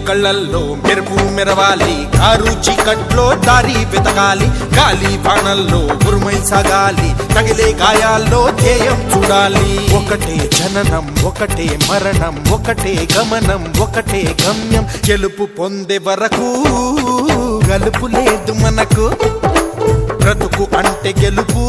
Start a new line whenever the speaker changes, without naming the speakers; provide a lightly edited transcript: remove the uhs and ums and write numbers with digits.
కళ్ళల్లో మెరుపు మెరవాలి, కారు చీకట్లో దారి వెతకాలి, గాలి బాణల్లో ఉరుమై సాగాలి, తగిలే గాయాల్లో ధ్యేయం చూడాలి. ఒకటే జననం, ఒకటే మరణం, ఒకటే గమనం, ఒకటే గమ్యం. గెలుపు పొందే వరకు గలుపు లేదు మనకు, బ్రతుకు అంటే గెలుపు